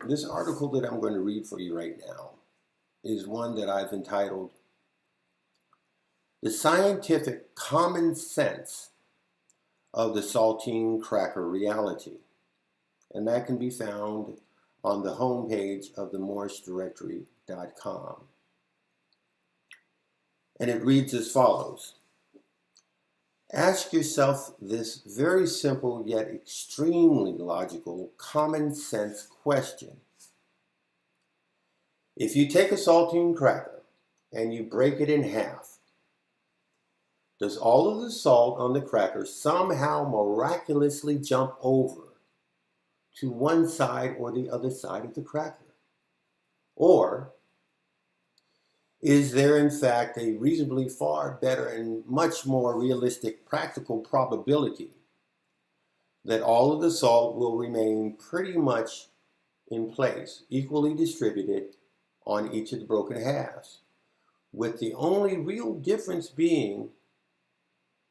This article that I'm going to read for you right now is one that I've entitled The Scientific Common Sense of the Saltine Cracker Reality. And that can be found on the homepage of the moorishdirectory.com. And it reads as follows. Ask yourself this very simple yet extremely logical common sense question. If you take a saltine cracker and you break it in half, does all of the salt on the cracker somehow miraculously jump over to one side or the other side of the cracker? Or is there in fact a reasonably far better and much more realistic practical probability that all of the salt will remain pretty much in place, equally distributed on each of the broken halves, with the only real difference being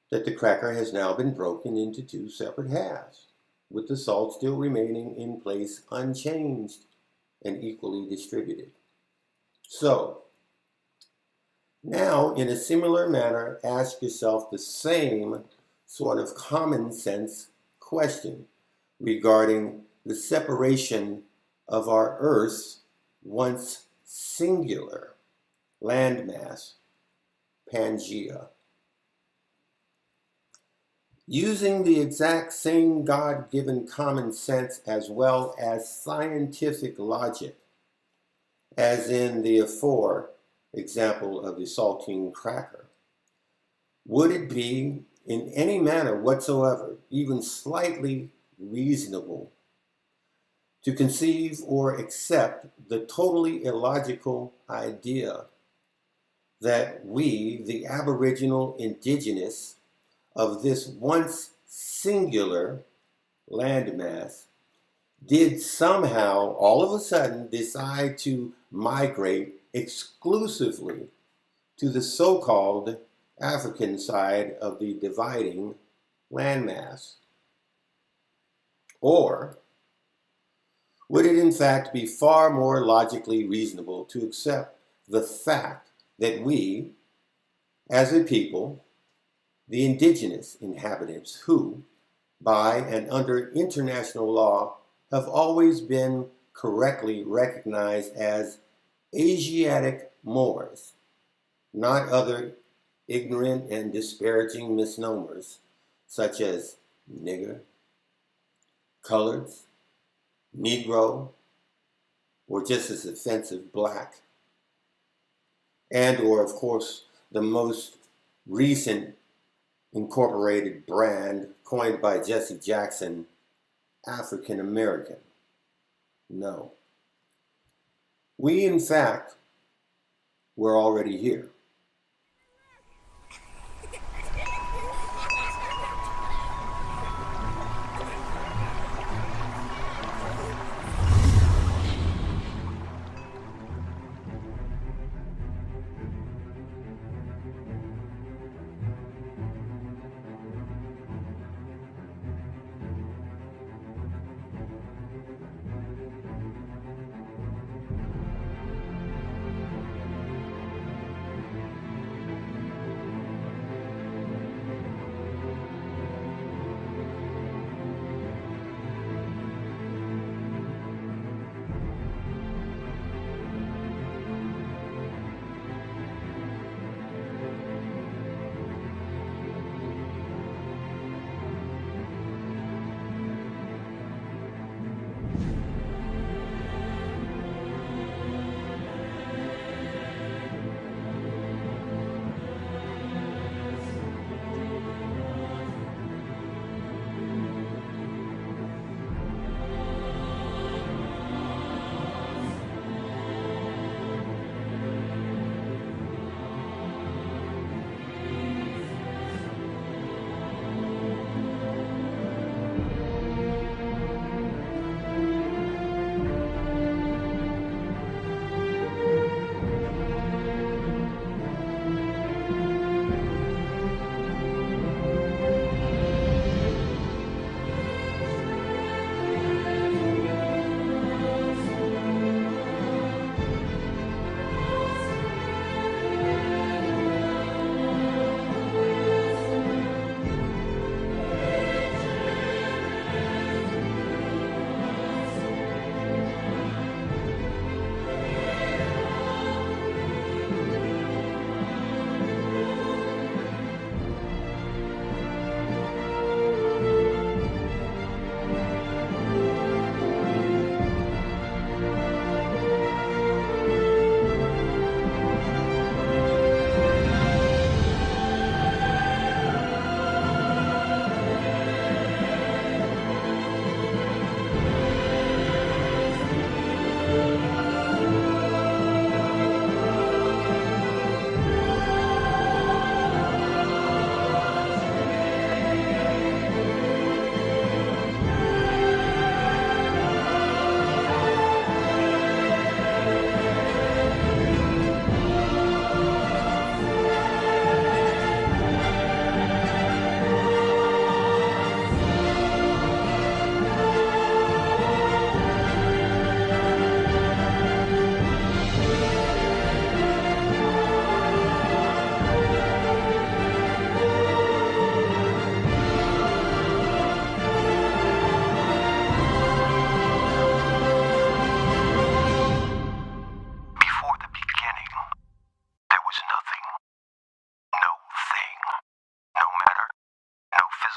that the cracker has now been broken into two separate halves, with the salt still remaining in place unchanged and equally distributed? So, now, in a similar manner, ask yourself the same sort of common sense question regarding the separation of our Earth's once singular landmass, Pangaea. Using the exact same God-given common sense as well as scientific logic, as in the afore example of the saltine cracker, would it be in any manner whatsoever even slightly reasonable to conceive or accept the totally illogical idea that we, the Aboriginal Indigenous of this once singular landmass, did somehow all of a sudden decide to migrate exclusively to the so-called African side of the dividing landmass? Or would it in fact be far more logically reasonable to accept the fact that we, as a people, the indigenous inhabitants who, by and under international law, have always been correctly recognized as Asiatic Moors, not other ignorant and disparaging misnomers such as nigger, coloreds, Negro, or just as offensive black, and or of course the most recent incorporated brand coined by Jesse Jackson, African American? No. We, in fact, were already here.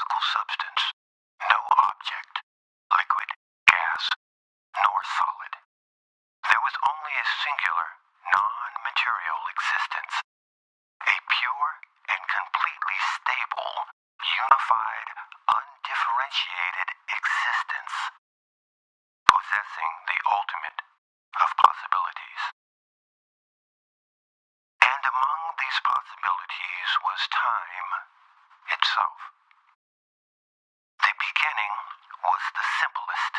physical substance, no object, liquid, gas, nor solid. There was only a singular, non-material existence, a pure and completely stable, unified, undifferentiated existence, possessing the ultimate of possibilities. And among these possibilities was time itself. The beginning was the simplest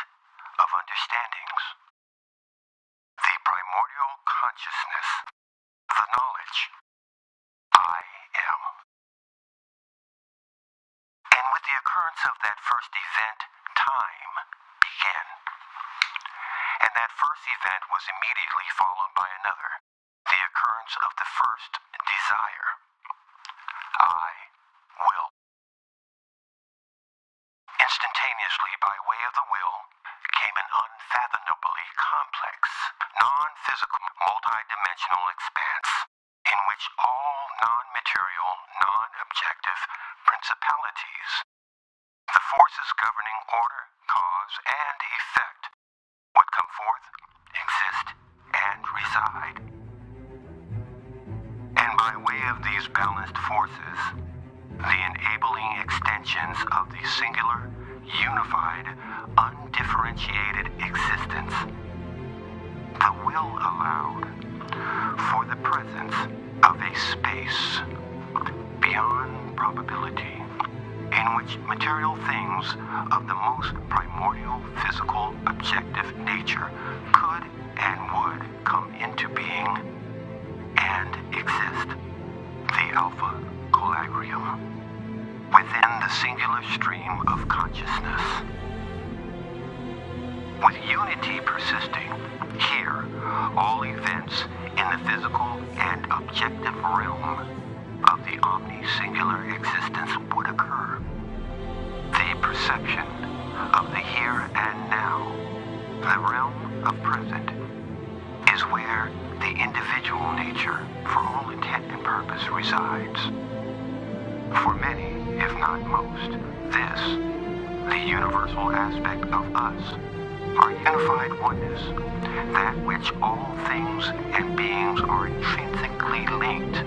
of understandings. The primordial consciousness, the knowledge, I am. And with the occurrence of that first event, time began. And that first event was immediately followed by another, the occurrence of the first desire. I will. Instantaneously, by way of the will, came an unfathomably complex, non-physical, multi-dimensional expanse in which all non-material, non-objective principalities, the forces governing order, cause, and effect, would come forth, exist, and reside. And by way of these balanced forces, the enabling extensions of the singular, unified, undifferentiated existence, the will allowed for the presence of a space beyond probability in which material things of the most primordial physical objective nature could and would come into being and exist, the alpha colagrium, within the singular stream of consciousness. With unity persisting, here, all events in the physical and objective realm of the omni-singular existence would occur. The perception of the here and now, the realm of present, is where the individual nature, for all intent and purpose, resides. For many, if not most, this, the universal aspect of us, our unified oneness, that which all things and beings are intrinsically linked,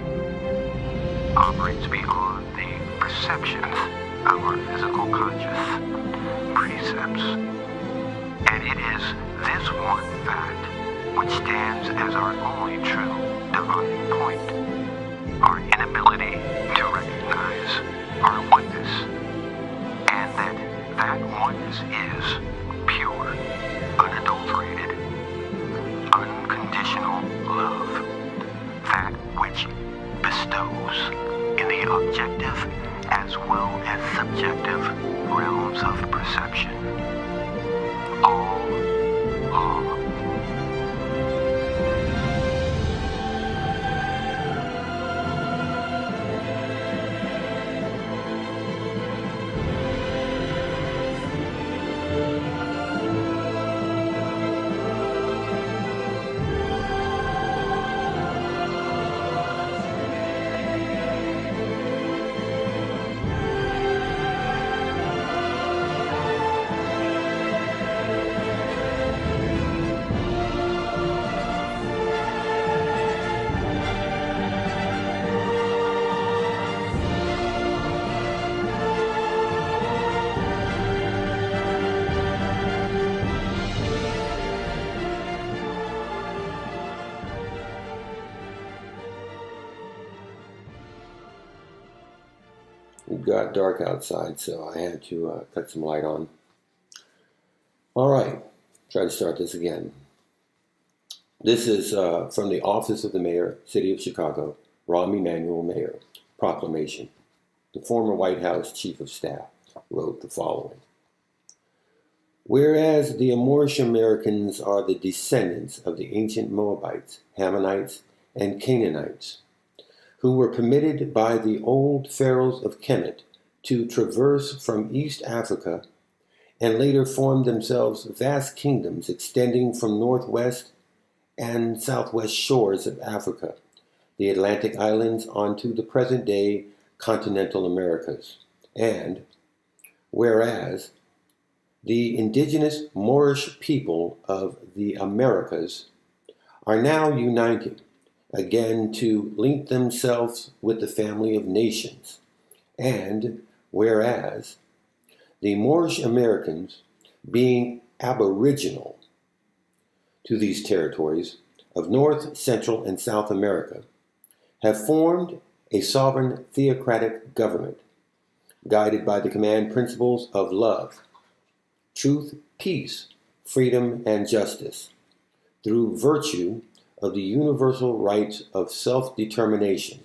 operates beyond the perceptions of our physical conscious precepts. And it is this one fact which stands as our only true dividing point, our inability to recognize our oneness, and that oneness is pure, unadulterated, unconditional love, that which bestows in the objective as well as subjective realms of perception all law. It got dark outside, so I had to cut some light on. All right, try to start this again. This is from the Office of the Mayor, City of Chicago, Rahm Emanuel Mayor, proclamation. The former White House Chief of Staff wrote the following. Whereas the Moorish Americans are the descendants of the ancient Moabites, Hammonites, and Canaanites, who were permitted by the old pharaohs of Kemet to traverse from East Africa and later formed themselves vast kingdoms extending from northwest and southwest shores of Africa, the Atlantic islands onto the present-day continental Americas, and whereas the indigenous Moorish people of the Americas are now uniting again to link themselves with the family of nations, and whereas the Moorish Americans, being aboriginal to these territories of North, Central, and South America, have formed a sovereign theocratic government guided by the command principles of love, truth, peace, freedom, and justice, through virtue of the universal rights of self-determination,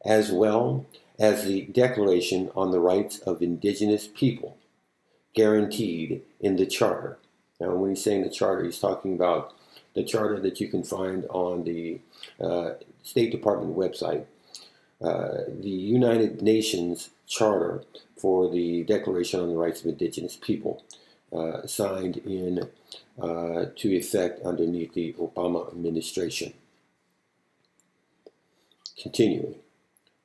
as well as the Declaration on the Rights of Indigenous People, guaranteed in the Charter. Now, when he's saying the Charter, he's talking about the Charter that you can find on the State Department website, the United Nations Charter for the Declaration on the Rights of Indigenous People, signed in to effect underneath the Obama administration. Continuing.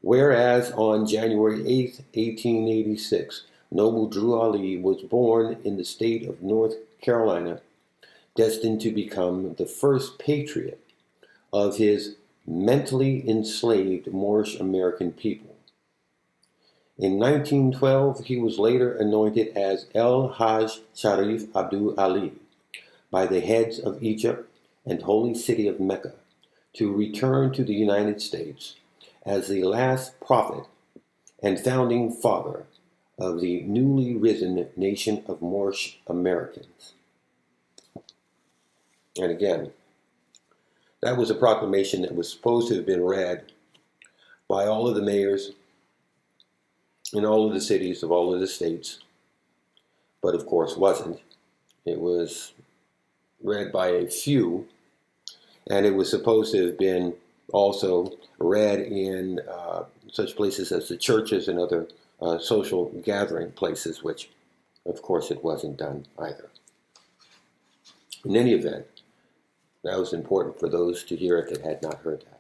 Whereas on January 8, 1886, Noble Drew Ali was born in the state of North Carolina, destined to become the first patriot of his mentally enslaved Moorish American people. In 1912, he was later anointed as El Hajj Sharif Abdul Ali by the heads of Egypt and Holy City of Mecca to return to the United States as the last prophet and founding father of the newly risen nation of Moorish Americans. And again, that was a proclamation that was supposed to have been read by all of the mayors in all of the cities of all of the states, but of course wasn't. It was read by a few, and it was supposed to have been also read in such places as the churches and other social gathering places, which of course it wasn't done either. In any event, that was important for those to hear it that had not heard that.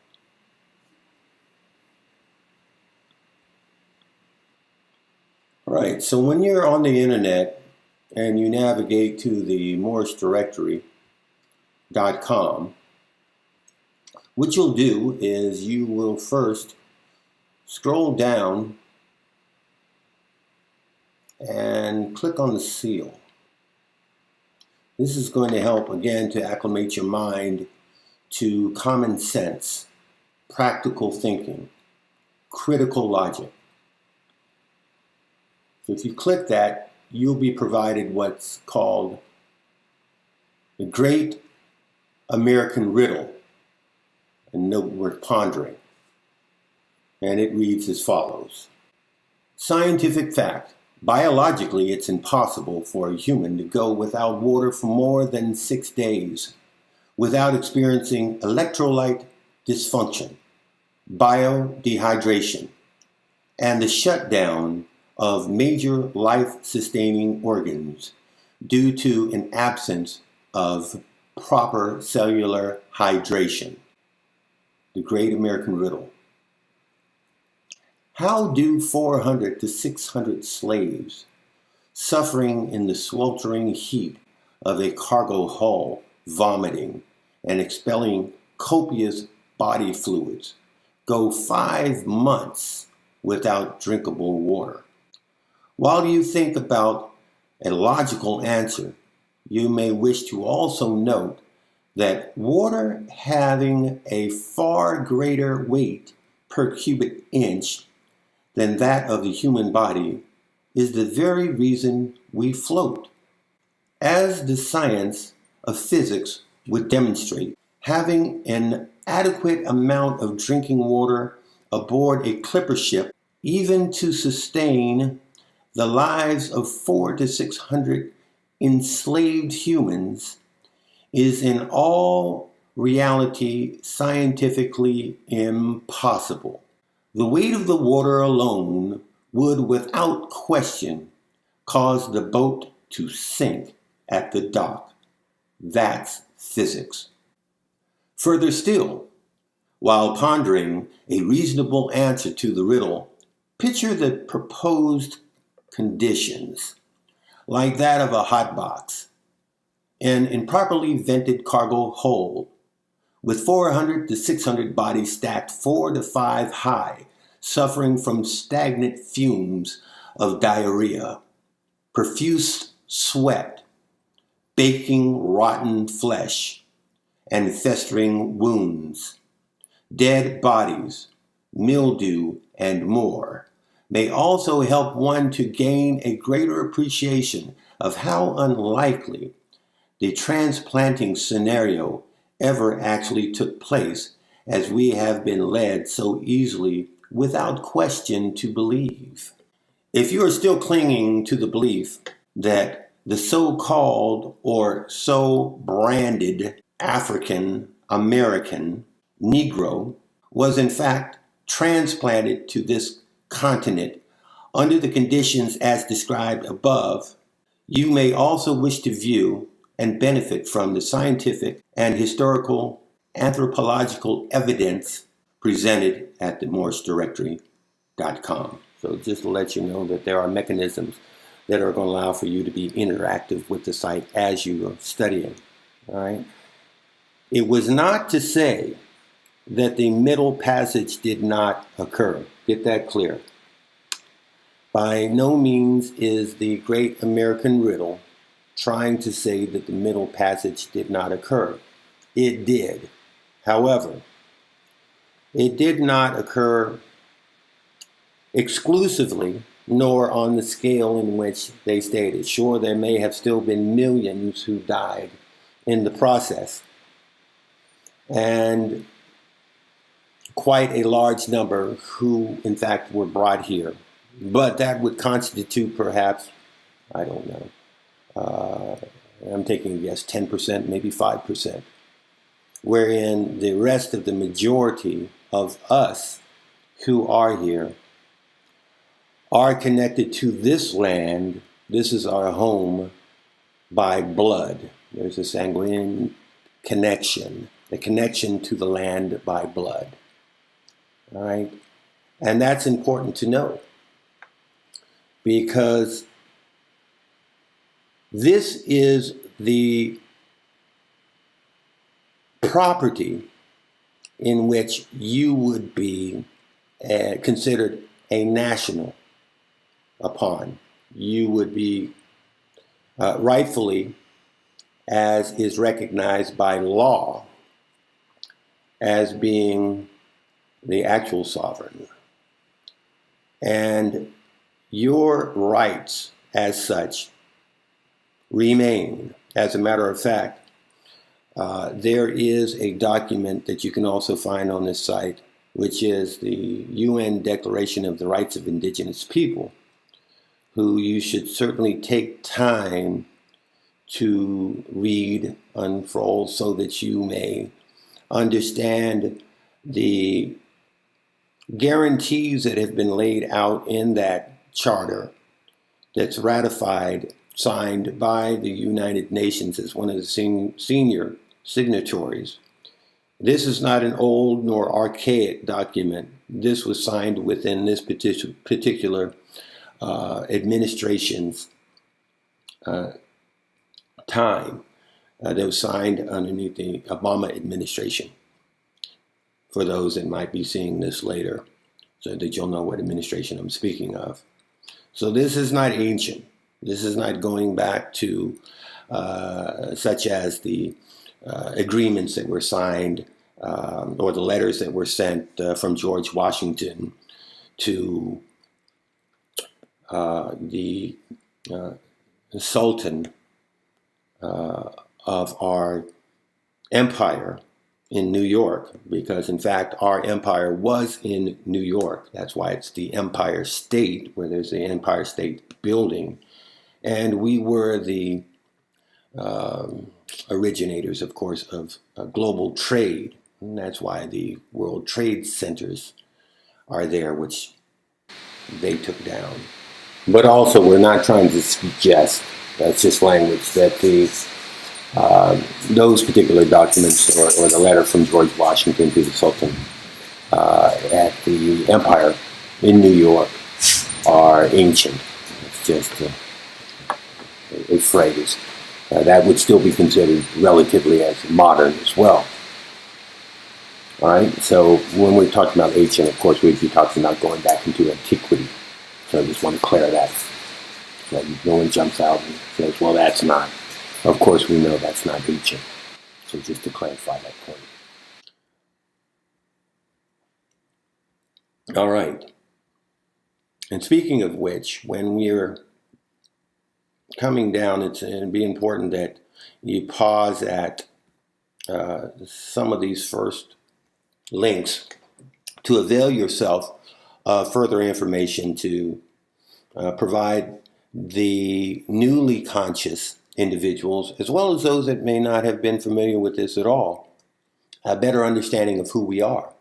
All right, so when you're on the internet and you navigate to the moorishdirectory.com, what you'll do is you will first scroll down and click on the seal. This is going to help, again, to acclimate your mind to common sense, practical thinking, critical logic. So if you click that, you'll be provided what's called the Great American Riddle, a note worth pondering. And it reads as follows. Scientific fact. Biologically, it's impossible for a human to go without water for more than 6 days without experiencing electrolyte dysfunction, biodehydration, and the shutdown of major life-sustaining organs due to an absence of proper cellular hydration. The Great American Riddle. How do 400 to 600 slaves, suffering in the sweltering heat of a cargo hull, vomiting and expelling copious body fluids, go 5 months without drinkable water? While you think about a logical answer, you may wish to also note that water having a far greater weight per cubic inch than that of the human body is the very reason we float. As the science of physics would demonstrate, having an adequate amount of drinking water aboard a clipper ship, even to sustain the lives of 400 to 600 enslaved humans, is in all reality scientifically impossible. The weight of the water alone would, without question, cause the boat to sink at the dock. That's physics. Further still, while pondering a reasonable answer to the riddle, picture the proposed conditions, like that of a hot box, an improperly vented cargo hold, with 400 to 600 bodies stacked 4 to 5 high, suffering from stagnant fumes of diarrhea, profuse sweat, baking rotten flesh, and festering wounds, dead bodies, mildew, and more, may also help one to gain a greater appreciation of how unlikely the transplanting scenario ever actually took place, as we have been led so easily without question to believe. If you are still clinging to the belief that the so-called or so branded African American Negro was in fact transplanted to this continent under the conditions as described above, you may also wish to view and benefit from the scientific and historical anthropological evidence presented at the MoorishDirectory.com. So just to let you know that there are mechanisms that are going to allow for you to be interactive with the site as you are studying. All right. It was not to say that the Middle Passage did not occur. Get that clear. By no means is the great American riddle trying to say that the Middle Passage did not occur. It did. However, it did not occur exclusively, nor on the scale in which they stated. Sure, there may have still been millions who died in the process, and quite a large number who, in fact, were brought here. But that would constitute perhaps, I don't know, I'm taking a guess, 10%, maybe 5%, wherein the rest of the majority of us who are here are connected to this land. This is our home by blood. There's a sanguine connection, the connection to the land by blood. All right? And that's important to know, because this is the property in which you would be considered a national upon. You would be rightfully, as is recognized by law, as being the actual sovereign. And your rights as such remain. As a matter of fact, there is a document that you can also find on this site, which is the UN Declaration of the Rights of Indigenous People, who you should certainly take time to read, unfold, so that you may understand the guarantees that have been laid out in that charter that's ratified, signed by the United Nations as one of the senior signatories. This is not an old nor archaic document. This was signed within this particular administration's time. That was signed underneath the Obama administration, for those that might be seeing this later, so that you'll know what administration I'm speaking of. So this is not ancient. This is not going back to such as the agreements that were signed or the letters that were sent from George Washington to the Sultan of our empire in New York, because in fact our empire was in New York. That's why it's the Empire State, where there's the Empire State Building. And we were the originators, of course, of global trade. And that's why the World Trade Centers are there, which they took down. But also, we're not trying to suggest, that's just language, that those particular documents or the letter from George Washington to the Sultan at the Empire in New York are ancient. just a phrase. That would still be considered relatively as modern as well. All right, so when we're talking about ancient, of course, we'd be talking about going back into antiquity. So I just want to clear that. So no one jumps out and says, well, that's not. Of course, we know that's not ancient. So just to clarify that point. All right. And speaking of which, when we're coming down, it'd be important that you pause at some of these first links to avail yourself of further information to provide the newly conscious individuals, as well as those that may not have been familiar with this at all, a better understanding of who we are.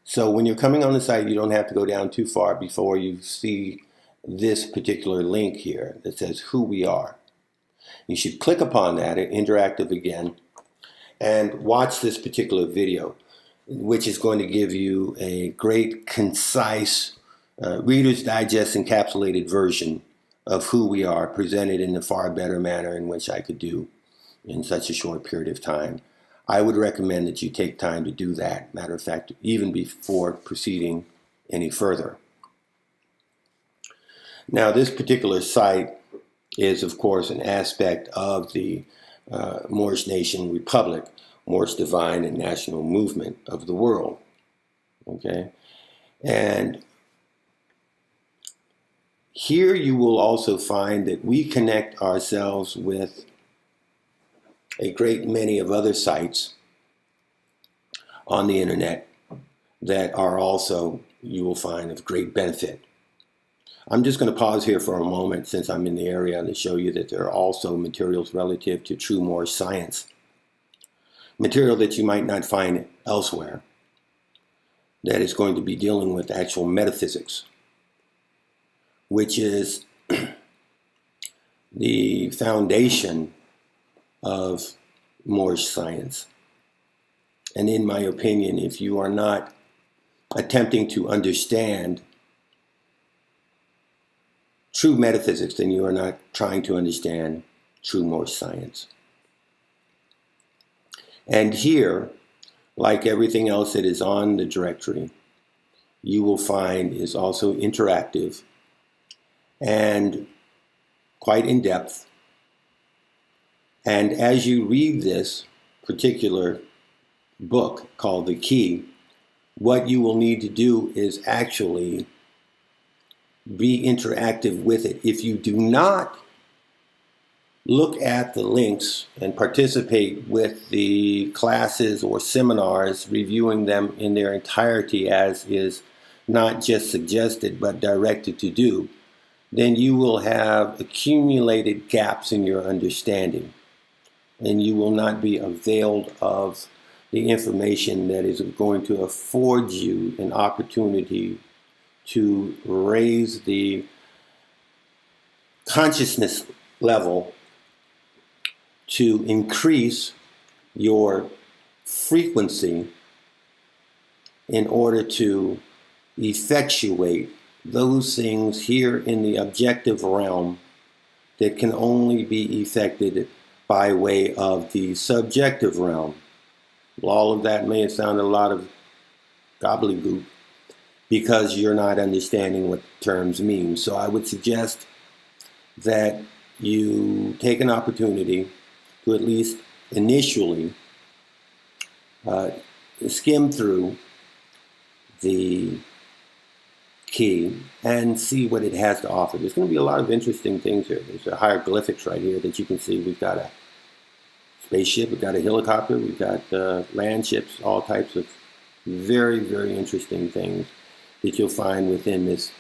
So when you're coming on the site, you don't have to go down too far before you see this particular link here that says who we are. You should click upon that, interactive again, and watch this particular video, which is going to give you a great, concise, Reader's Digest encapsulated version of who we are, presented in a far better manner in which I could do in such a short period of time. I would recommend that you take time to do that. Matter of fact, even before proceeding any further. Now, this particular site is, of course, an aspect of the Moorish Nation Republic, Moorish Divine and National Movement of the world. Okay? And here you will also find that we connect ourselves with a great many of other sites on the internet that are also, you will find, of great benefit. I'm just going to pause here for a moment since I'm in the area to show you that there are also materials relative to true Moorish science. Material that you might not find elsewhere that is going to be dealing with actual metaphysics, which is the foundation of Moorish science. And in my opinion, if you are not attempting to understand true metaphysics, then you are not trying to understand true Moorish science. And here, like everything else that is on the directory, you will find is also interactive and quite in depth. And as you read this particular book called The Key, what you will need to do is actually be interactive with it. If you do not look at the links and participate with the classes or seminars, reviewing them in their entirety as is not just suggested but directed to do, then you will have accumulated gaps in your understanding, and you will not be availed of the information that is going to afford you an opportunity to raise the consciousness level, to increase your frequency in order to effectuate those things here in the objective realm that can only be effected by way of the subjective realm. Well, all of that may have sounded a lot of gobbledygook because you're not understanding what terms mean. So I would suggest that you take an opportunity to at least initially skim through the Key and see what it has to offer. There's going to be a lot of interesting things here. There's a hieroglyphics right here that you can see. We've got a spaceship, we've got a helicopter, we've got land ships, all types of very, very interesting things that you'll find within this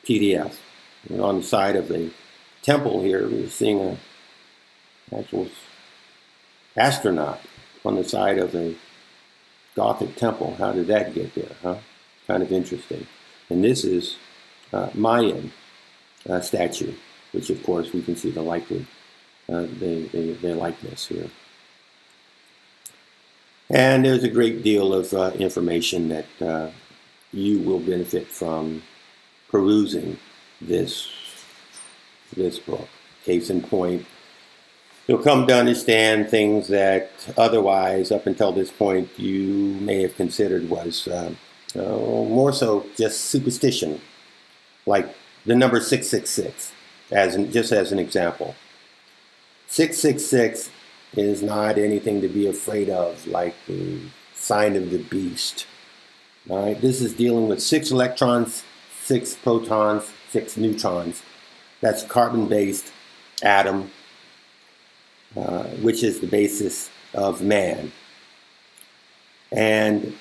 PDF. And on the side of the temple here, we're seeing an actual astronaut on the side of a Gothic temple. How did that get there, huh? Kind of interesting. And this is Mayan statue, which of course we can see the likely their likeness here. And there's a great deal of information that you will benefit from perusing this this book. Case in point, you'll come to understand things that otherwise, up until this point, you may have considered was more so just superstition, like the number 666, just as an example. 666 is not anything to be afraid of, like the sign of the beast. All right, this is dealing with 6 electrons, 6 protons, 6 neutrons. That's carbon-based atom, which is the basis of man. And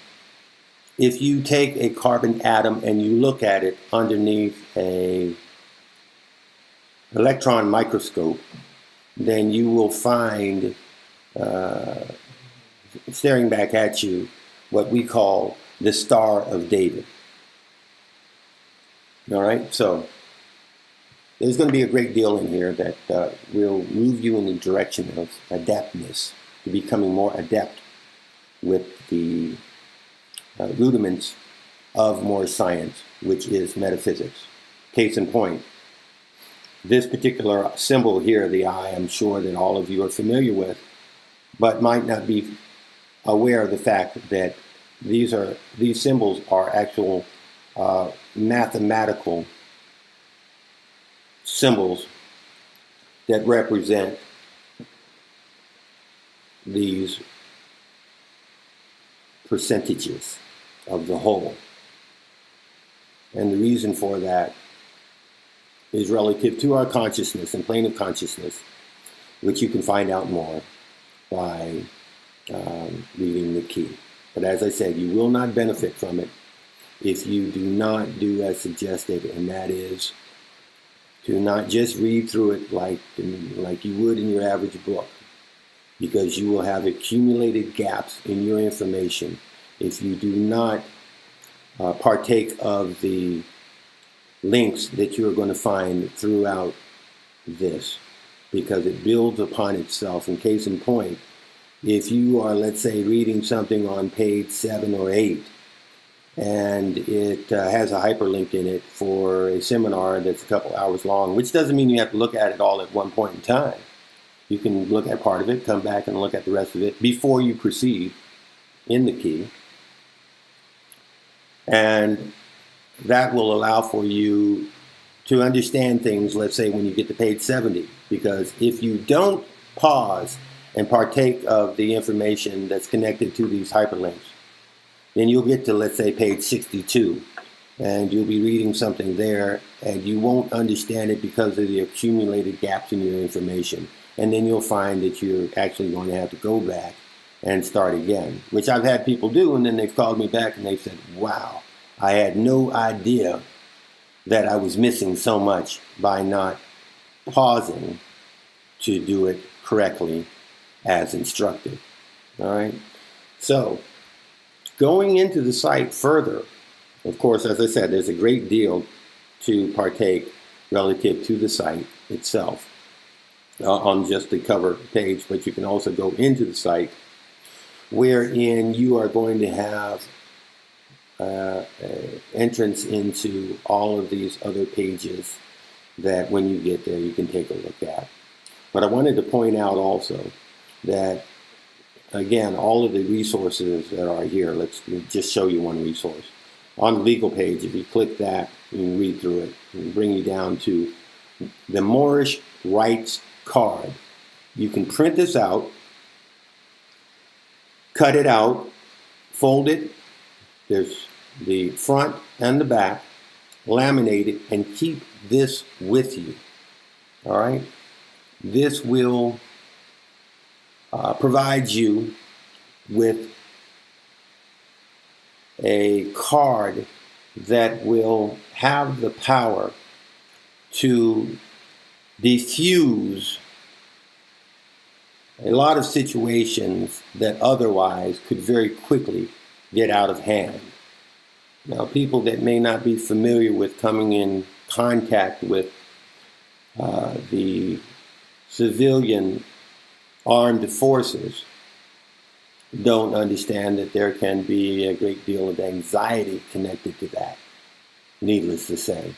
if you take a carbon atom and you look at it underneath a electron microscope, then you will find, staring back at you, what we call the Star of David. All right, so there's going to be a great deal in here that will move you in the direction of adeptness, to becoming more adept with the rudiments of Moorish science, which is metaphysics. Case in point, this particular symbol here, the eye, I'm sure that all of you are familiar with, but might not be aware of the fact that these symbols are actual mathematical symbols that represent these percentages of the whole. And the reason for that is relative to our consciousness and plane of consciousness, which you can find out more by reading the key. But as I said, you will not benefit from it if you do not do as suggested, and that is to not just read through it like you would in your average book, because you will have accumulated gaps in your information if you do not partake of the links that you are going to find throughout this, because it builds upon itself. In case in point, if you are, let's say, reading something on page 7 or 8, and it has a hyperlink in it for a seminar that's a couple hours long, which doesn't mean you have to look at it all at one point in time. You can look at part of it, come back and look at the rest of it before you proceed in the key. And that will allow for you to understand things, let's say, when you get to page 70. Because if you don't pause and partake of the information that's connected to these hyperlinks, then you'll get to, let's say, page 62, and you'll be reading something there, and you won't understand it because of the accumulated gaps in your information. And then you'll find that you're actually going to have to go back and start again, which I've had people do, and then they've called me back and they've said, wow, I had no idea that I was missing so much by not pausing to do it correctly as instructed. All right, so going into the site further, of course, as I said, there's a great deal to partake relative to the site itself on just the cover page, but you can also go into the site wherein you are going to have entrance into all of these other pages that when you get there you can take a look at. But I wanted to point out also that, again, all of the resources that are here, let's just show you one resource. On the legal page, if you click that, you can read through it and bring you down to the Moorish rights card. You can print this out, cut it out, fold it. There's the front and the back, laminate it, and keep this with you. All right? This will provide you with a card that will have the power to diffuse a lot of situations that otherwise could very quickly get out of hand. Now, people that may not be familiar with coming in contact with the civilian armed forces don't understand that there can be a great deal of anxiety connected to that, needless to say.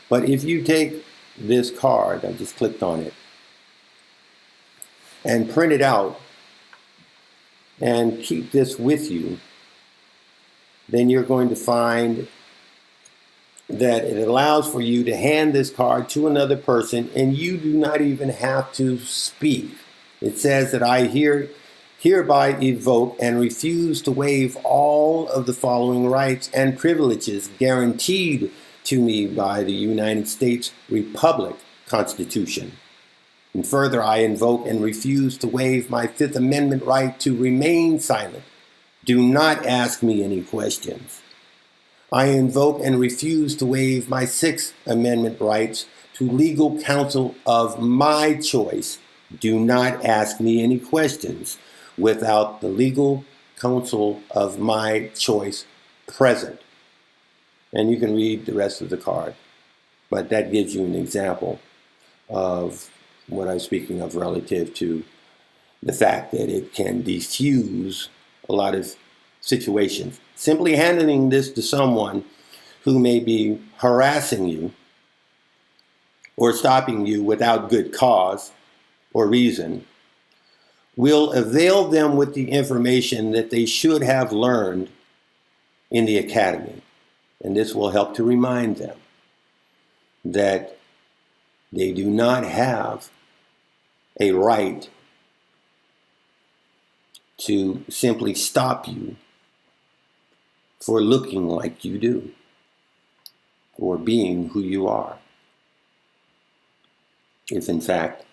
But if you take this card, I just clicked on it, and print it out and keep this with you, then you're going to find that it allows for you to hand this card to another person and you do not even have to speak. It says that I hereby evoke and refuse to waive all of the following rights and privileges guaranteed to me by the United States Republic Constitution. And further, I invoke and refuse to waive my Fifth Amendment right to remain silent. Do not ask me any questions. I invoke and refuse to waive my Sixth Amendment rights to legal counsel of my choice. Do not ask me any questions without the legal counsel of my choice present. And you can read the rest of the card, but that gives you an example of what I'm speaking of relative to the fact that it can diffuse a lot of situations. Simply handing this to someone who may be harassing you or stopping you without good cause or reason will avail them with the information that they should have learned in the academy. And this will help to remind them that they do not have a right to simply stop you for looking like you do or being who you are, if in fact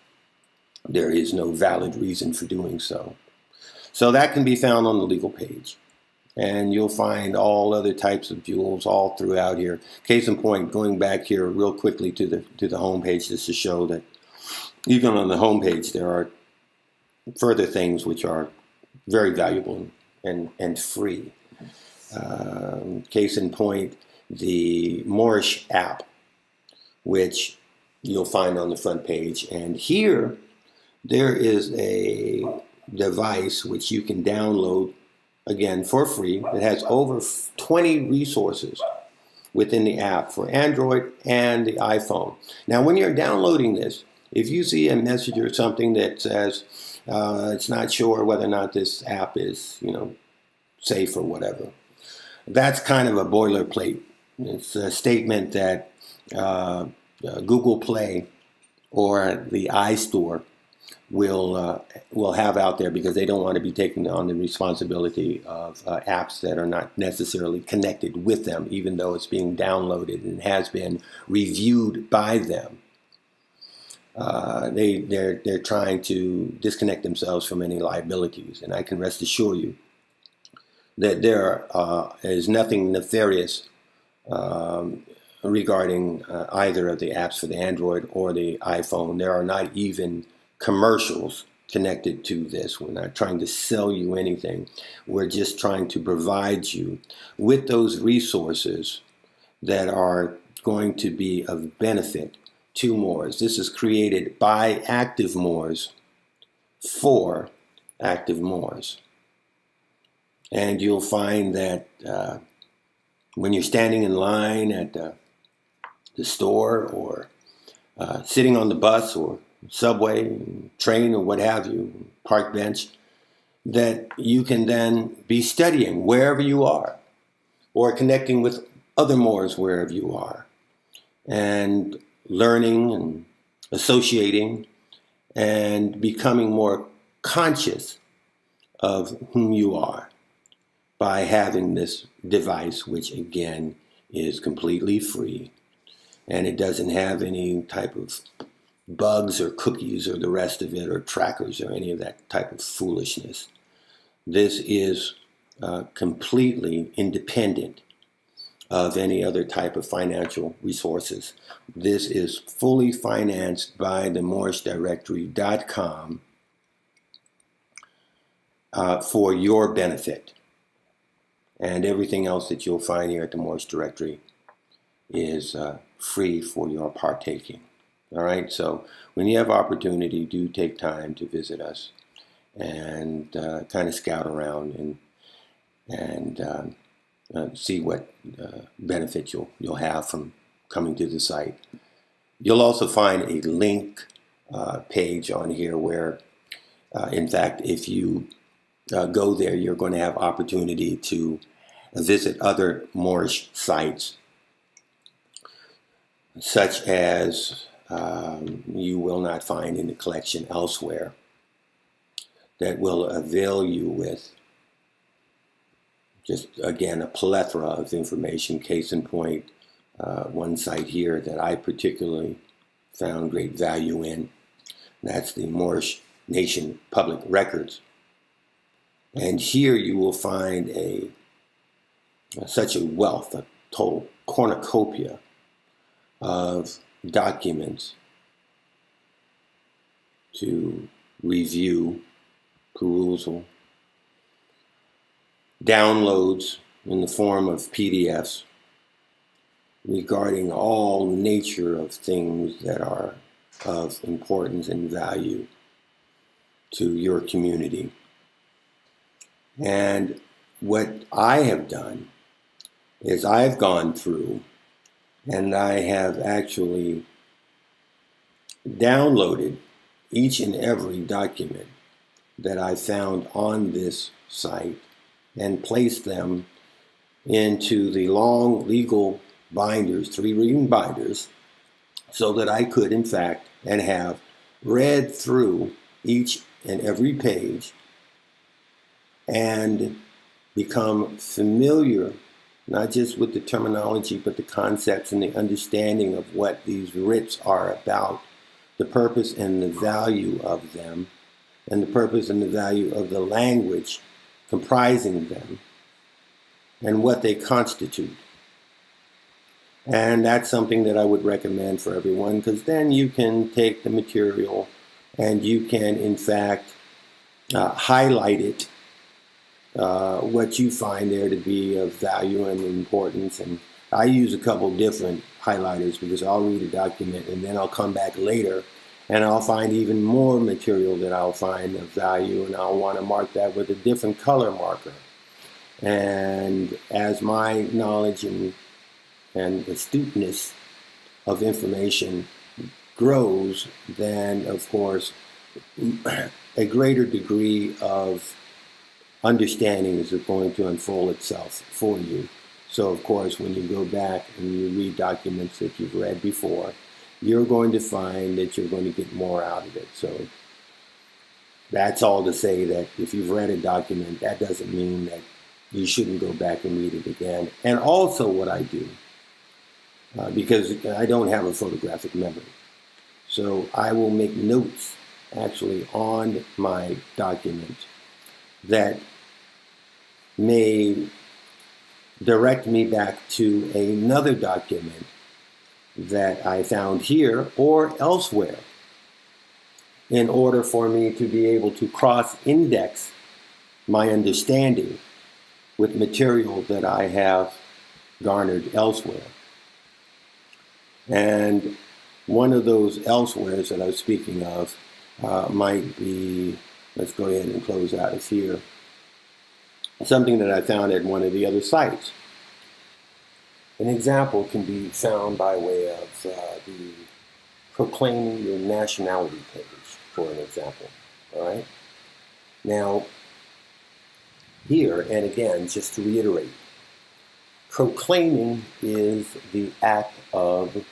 there is no valid reason for doing so. So that can be found on the legal page. And you'll find all other types of jewels all throughout here. Case in point, going back here real quickly to the home page, just to show that even on the home page there are further things which are very valuable and free. Case in point, the Moorish app, which you'll find on the front page. And here there is a device which you can download, again, for free. It has over 20 resources within the app for Android and the iPhone. Now, when you're downloading this, if you see a message or something that says it's not sure whether or not this app is, safe or whatever, that's kind of a boilerplate. It's a statement that Google Play or the iStore will have out there because they don't want to be taking on the responsibility of apps that are not necessarily connected with them, even though it's being downloaded and has been reviewed by them. They're trying to disconnect themselves from any liabilities, and I can rest assure you that there is nothing nefarious regarding either of the apps for the Android or the iPhone. There are not even commercials connected to this. We're not trying to sell you anything. We're just trying to provide you with those resources that are going to be of benefit to Moors. This is created by active Moors for active Moors. And you'll find that when you're standing in line at the store or sitting on the bus or subway, train, or what have you, park bench, that you can then be studying wherever you are or connecting with other Moors wherever you are and learning and associating and becoming more conscious of whom you are by having this device, which again is completely free, and it doesn't have any type of bugs or cookies or the rest of it or trackers or any of that type of foolishness. This is completely independent of any other type of financial resources. This is fully financed by the MoorishDirectory.com for your benefit. And everything else that you'll find here at the Moorish Directory is free for your partaking. All right, so when you have opportunity, do take time to visit us and kind of scout around and see what benefit you'll have from coming to the site. You'll also find a link page on here where, in fact, if you go there, you're going to have opportunity to visit other Moorish sites, such as you will not find in the collection elsewhere, that will avail you with just, again, a plethora of information. Case in point, one site here that I particularly found great value in, that's the Moorish Nation Public Records. And here you will find such a wealth, a total cornucopia of documents to review, perusal, downloads in the form of PDFs regarding all nature of things that are of importance and value to your community. And what I have done is I've gone through and I have actually downloaded each and every document that I found on this site and placed them into the long legal binders, 3-reading binders, so that I could, in fact, and have read through each and every page and become familiar, not just with the terminology, but the concepts and the understanding of what these writs are about, the purpose and the value of them, and the purpose and the value of the language comprising them, and what they constitute. And that's something that I would recommend for everyone, because then you can take the material and you can, in fact, highlight it, what you find there to be of value and importance. And I use a couple different highlighters because I'll read a document and then I'll come back later and I'll find even more material that I'll find of value, and I'll want to mark that with a different color marker. And as my knowledge and astuteness of information grows, then of course a greater degree of understanding is going to unfold itself for you. So of course, when you go back and you read documents that you've read before, you're going to find that you're going to get more out of it. So that's all to say that if you've read a document, that doesn't mean that you shouldn't go back and read it again. And also what I do, because I don't have a photographic memory, so I will make notes actually on my document that may direct me back to another document that I found here or elsewhere, in order for me to be able to cross-index my understanding with material that I have garnered elsewhere. And one of those elsewheres that I was speaking of might be, let's go ahead and close out of here, something that I found at one of the other sites. An example can be found by way of the proclaiming your nationality page, for an example. All right. Now, here, and again, just to reiterate, proclaiming is the act of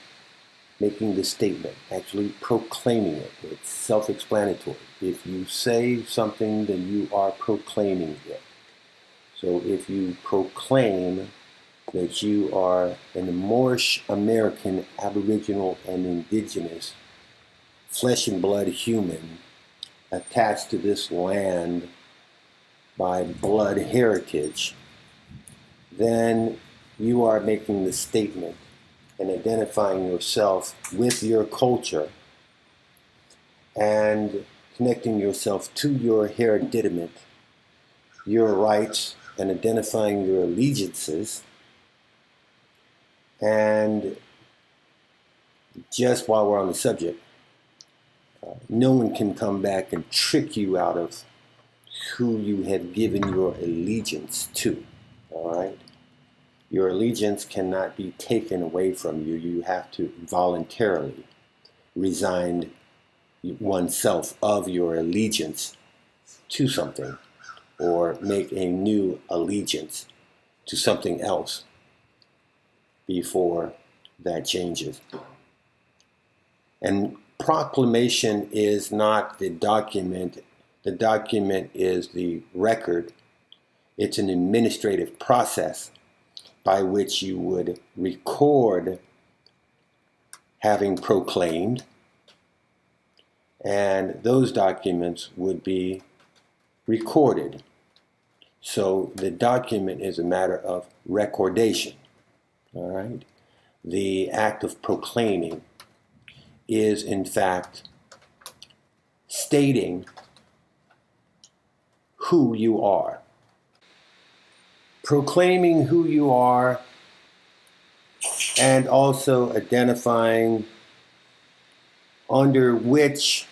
making the statement, actually proclaiming it. It's self-explanatory. If you say something, then you are proclaiming it. So if you proclaim that you are an Moorish American, Aboriginal, and Indigenous, flesh and blood human, attached to this land by blood heritage, then you are making the statement and identifying yourself with your culture and connecting yourself to your hereditament, your rights, and identifying your allegiances. And just while we're on the subject, no one can come back and trick you out of who you have given your allegiance to, all right? Your allegiance cannot be taken away from you. You have to voluntarily resigned oneself of your allegiance to something, or make a new allegiance to something else before that changes. And proclamation is not the document. The document is the record. It's an administrative process by which you would record having proclaimed, and those documents would be recorded. So the document is a matter of recordation. All right? The act of proclaiming is in fact stating who you are. Proclaiming who you are, and also identifying under which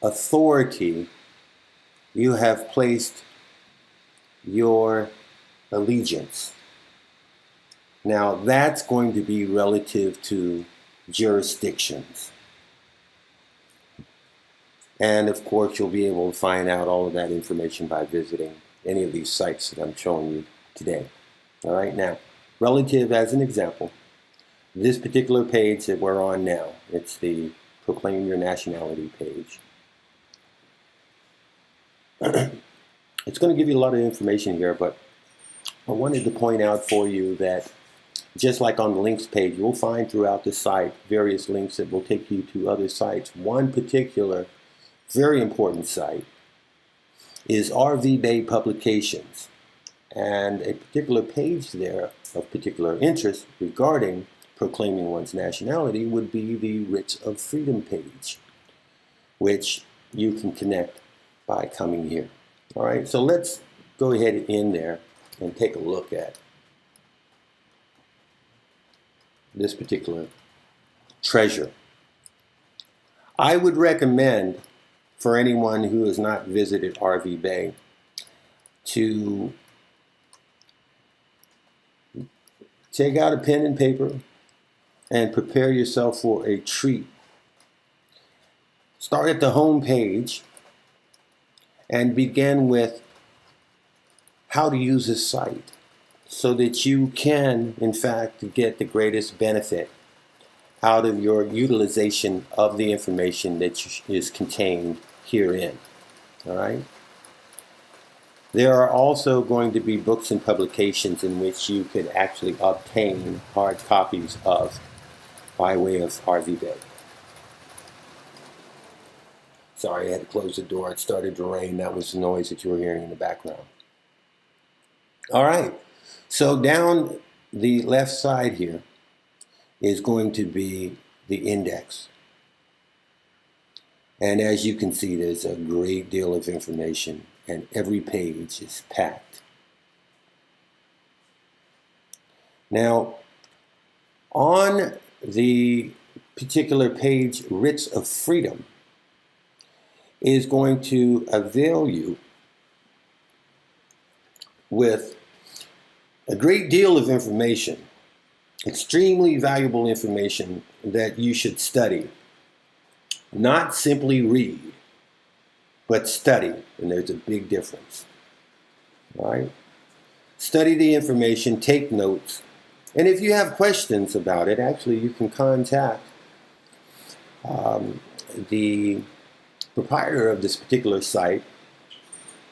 authority you have placed your allegiance. Now, that's going to be relative to jurisdictions. And of course, you'll be able to find out all of that information by visiting any of these sites that I'm showing you today. All right, now, relative as an example, this particular page that we're on now, it's the Proclaim Your Nationality page. It's going to give you a lot of information here, but I wanted to point out for you that just like on the links page, you'll find throughout the site various links that will take you to other sites. One particular very important site is RV Bay Publications, and a particular page there of particular interest regarding proclaiming one's nationality would be the Writs of Freedom page, which you can connect by coming here. All right, so let's go ahead in there and take a look at this particular treasure. I would recommend for anyone who has not visited RV Bay to take out a pen and paper and prepare yourself for a treat. Start at the home page and begin with how to use this site so that you can, in fact, get the greatest benefit out of your utilization of the information that is contained herein. All right? There are also going to be books and publications in which you could actually obtain hard copies of by way of RV Bay. Sorry, I had to close the door. It started to rain. That was the noise that you were hearing in the background. All right. So down the left side here is going to be the index. And as you can see, there's a great deal of information, and every page is packed. Now, on the particular page, Writs of Freedom, is going to avail you with a great deal of information, extremely valuable information that you should study. Not simply read, but study, and there's a big difference. All right? Study the information, take notes, and if you have questions about it, actually you can contact the proprietor of this particular site,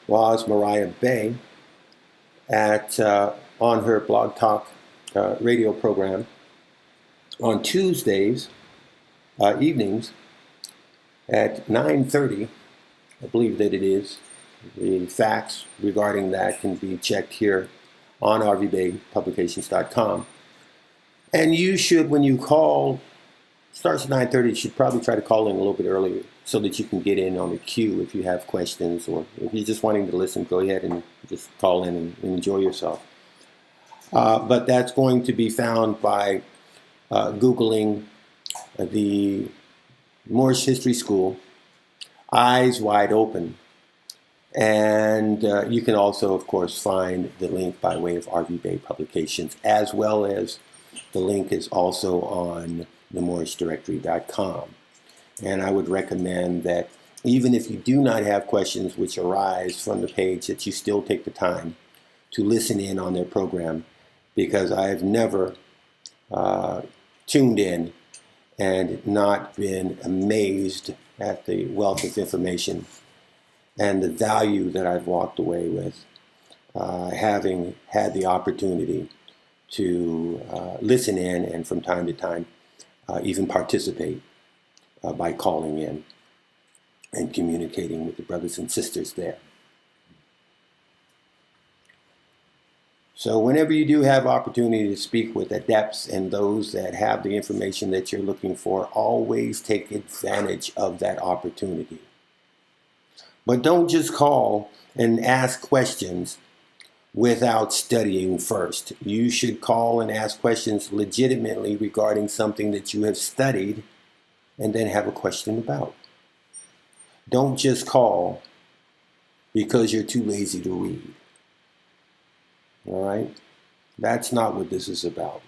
was Mariah Bay, at on her Blog Talk radio program on Tuesdays evenings at 9:30, I believe that it is. The facts regarding that can be checked here on rvbaypublications.com. And you should, when you call, starts at 9:30, you should probably try to call in a little bit earlier so that you can get in on the queue if you have questions, or if you're just wanting to listen, go ahead and just call in and enjoy yourself. But that's going to be found by Googling the Moorish History School, Eyes Wide Open. And you can also, of course, find the link by way of RV Bay Publications, as well as the link is also on themorishdirectory.com. And I would recommend that even if you do not have questions which arise from the page, that you still take the time to listen in on their program, because I've never tuned in and not been amazed at the wealth of information and the value that I've walked away with, having had the opportunity to listen in and from time to time even participate by calling in and communicating with the brothers and sisters there. So whenever you do have opportunity to speak with adepts and those that have the information that you're looking for, always take advantage of that opportunity. But don't just call and ask questions without studying first. You should call and ask questions legitimately regarding something that you have studied and then have a question about. Don't just call because you're too lazy to read. All right? That's not what this is about.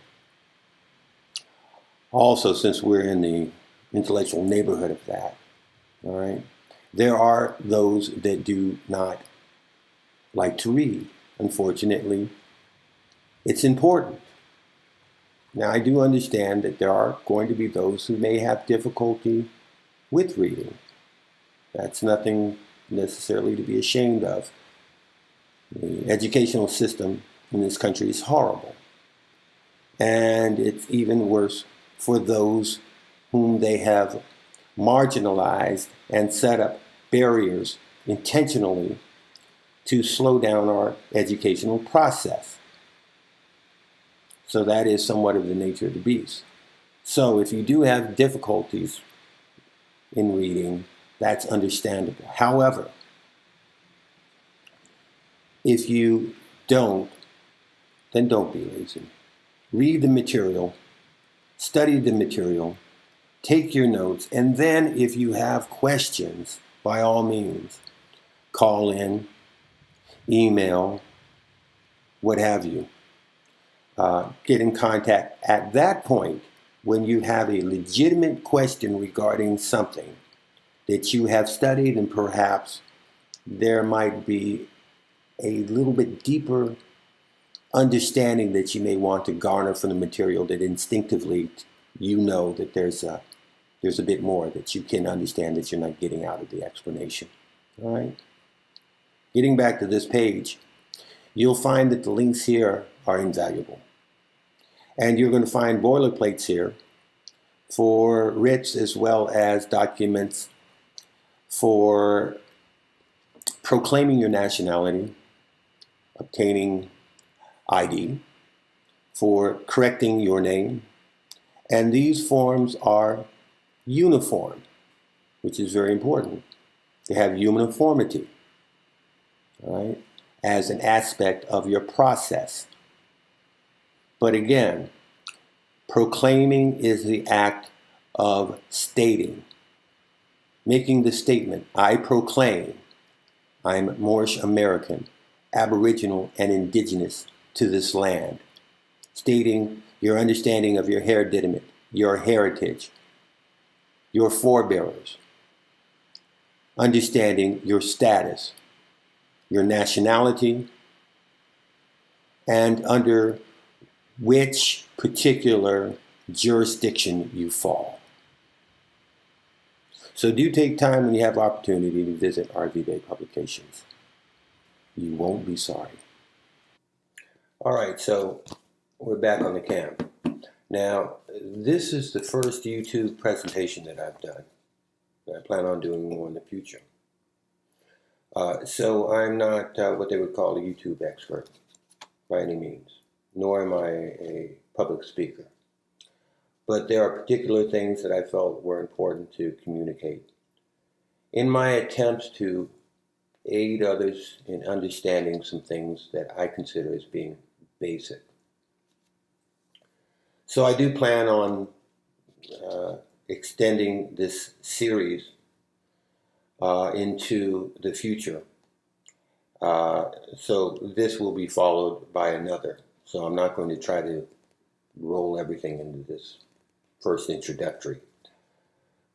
Also, since we're in the intellectual neighborhood of that, all right, there are those that do not like to read. Unfortunately, it's important. Now, I do understand that there are going to be those who may have difficulty with reading. That's nothing necessarily to be ashamed of. The educational system in this country is horrible. And it's even worse for those whom they have marginalized and set up barriers intentionally to slow down our educational process. So that is somewhat of the nature of the beast. So if you do have difficulties in reading, that's understandable. However, if you don't, then don't be lazy. Read the material, study the material, take your notes, and then if you have questions, by all means, call in, email, what have you. Get in contact at that point when you have a legitimate question regarding something that you have studied, and perhaps there might be a little bit deeper understanding that you may want to garner from the material, that instinctively you know that there's a bit more that you can understand that you're not getting out of the explanation. All right? Getting back to this page, you'll find that the links here are invaluable. And you're going to find boilerplates here for writs as well as documents for proclaiming your nationality, obtaining ID, for correcting your name. And these forms are uniform, which is very important. They have uniformity, all right, as an aspect of your process. But again, proclaiming is the act of stating, making the statement, I proclaim I'm Moorish American, Aboriginal, and Indigenous to this land. Stating your understanding of your hereditament, your heritage, your forebearers. Understanding your status, your nationality, and under which particular jurisdiction you fall. So do take time when you have opportunity to visit RV Bay Publications. You won't be sorry. All right, so we're back on the cam. Now, this is the first YouTube presentation that I've done. I plan on doing more in the future. So I'm not what they would call a YouTube expert by any means, nor am I a public speaker. But there are particular things that I felt were important to communicate in my attempts to aid others in understanding some things that I consider as being basic. So I do plan on extending this series into the future. So this will be followed by another. So I'm not going to try to roll everything into this first introductory.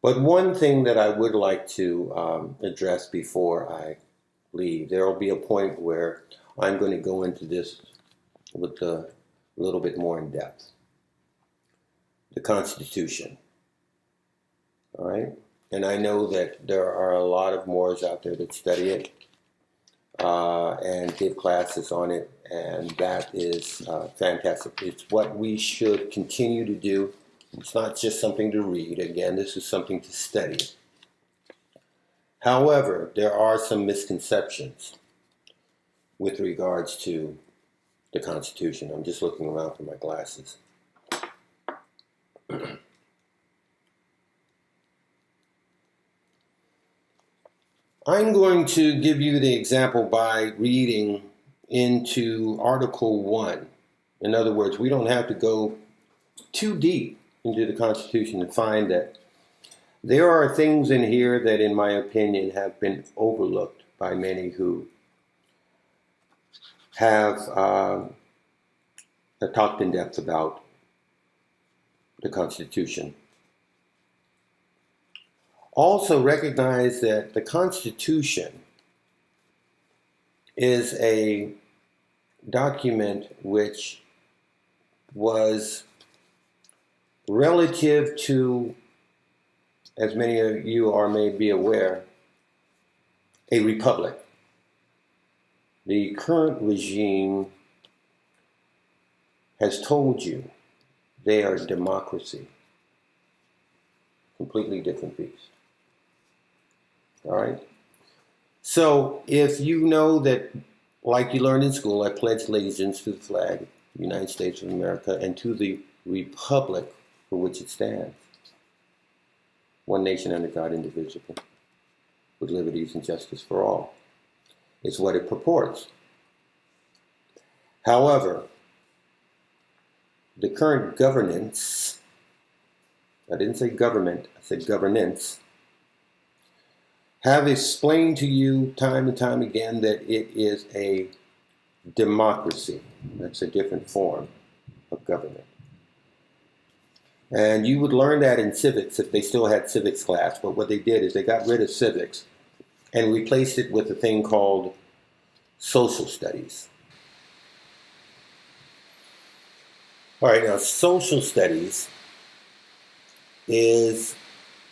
But one thing that I would like to address before I leave, there will be a point where I'm going to go into this with a little bit more in depth. The Constitution. All right? And I know that there are a lot of Moors out there that study it and give classes on it, and that is fantastic. It's what we should continue to do. It's not just something to read. Again, this is something to study. However, there are some misconceptions with regards to the Constitution. I'm just looking around for my glasses. I'm going to give you the example by reading into Article 1. In other words, we don't have to go too deep into the Constitution to find that there are things in here that, in my opinion, have been overlooked by many who have talked in depth about the Constitution. Also recognize that the Constitution is a document which was relative to, as many of you are may be aware, a republic. The current regime has told you they are a democracy. Completely different beast. All right? So if you know that, like you learned in school, I pledge allegiance to the flag of the United States of America and to the republic for which it stands. One nation under God, indivisible, with liberties and justice for all. It's what it purports. However, the current governance, I didn't say government, I said governance, have explained to you time and time again that it is a democracy. That's a different form of government. And you would learn that in civics if they still had civics class. But what they did is they got rid of civics and replaced it with a thing called social studies. All right, now social studies is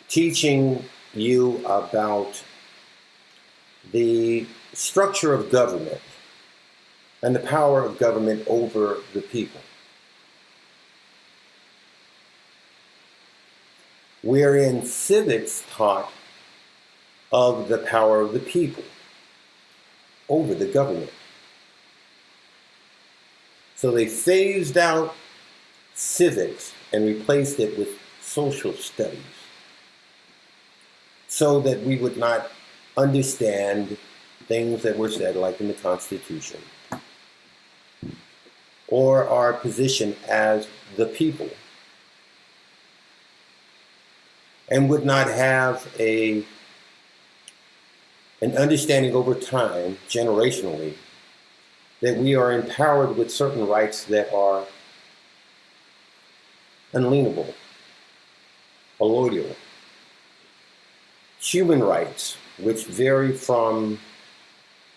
teaching you about the structure of government and the power of government over the people. Wherein civics taught of the power of the people over the government. So they phased out civics and replaced it with social studies so that we would not understand things that were said, like in the Constitution, or our position as the people, and would not have an understanding over time, generationally, that we are empowered with certain rights that are unalienable, allodial. Human rights, which vary from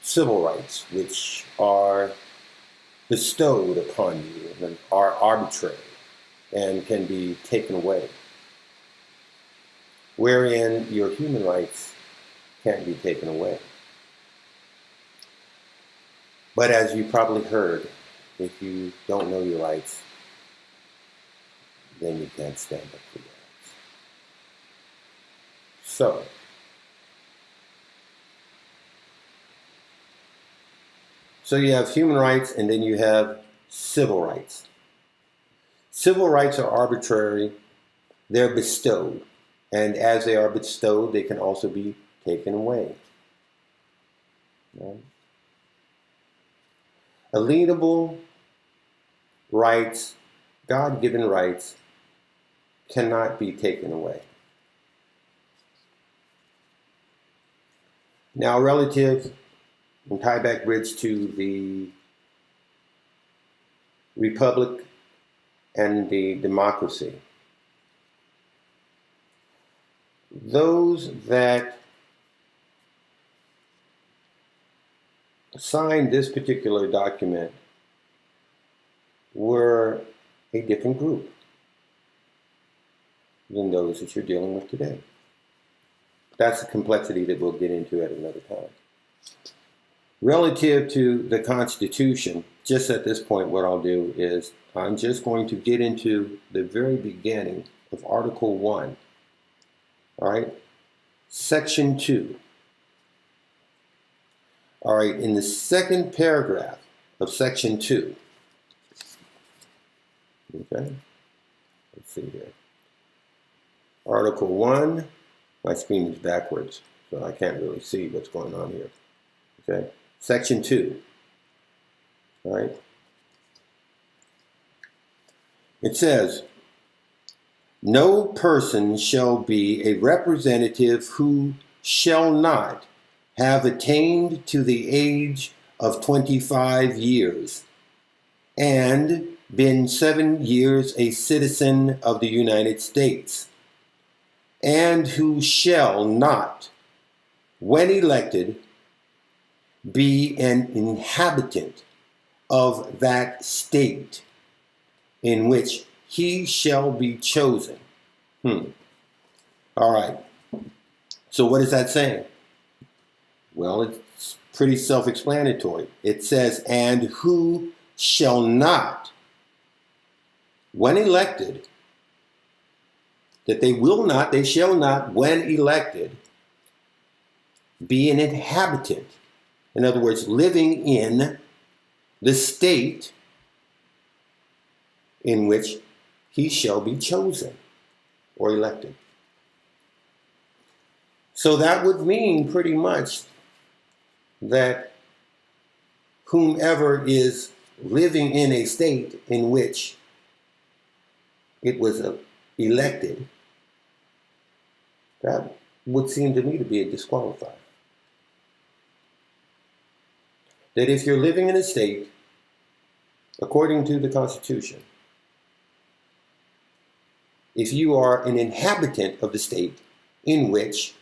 civil rights, which are bestowed upon you and are arbitrary and can be taken away. Wherein your human rights can't be taken away. But as you probably heard, if you don't know your rights, then you can't stand up for your rights. So you have human rights and then you have civil rights. Civil rights are arbitrary, they're bestowed. And as they are bestowed, they can also be taken away. Right? Alienable rights, God-given rights, cannot be taken away. Now, relative, and tie back bridge to the republic and the democracy. those that signed this particular document were a different group than those that you're dealing with today. That's a complexity that we'll get into at another time. Relative to the Constitution, just at this point what I'll do is I'm just going to get into the very beginning of Article 1. All right? Section 2. All right, in the second paragraph of Section 2. Okay? Let's see here. Article 1. My screen is backwards, so I can't really see what's going on here. Okay? Section 2. All right? It says, no person shall be a representative who shall not have attained to the age of 25 years and been 7 years a citizen of the United States, and who shall not, when elected, be an inhabitant of that state in which he shall be chosen. All right. So what is that saying? Well, it's pretty self-explanatory. It says, and who shall not, when elected, that they shall not, when elected, be an inhabitant. In other words, living in the state in which he shall be chosen or elected. So that would mean pretty much that whomever is living in a state in which it was elected, that would seem to me to be a disqualifier. That if you're living in a state, according to the Constitution, if you are an inhabitant of the state in which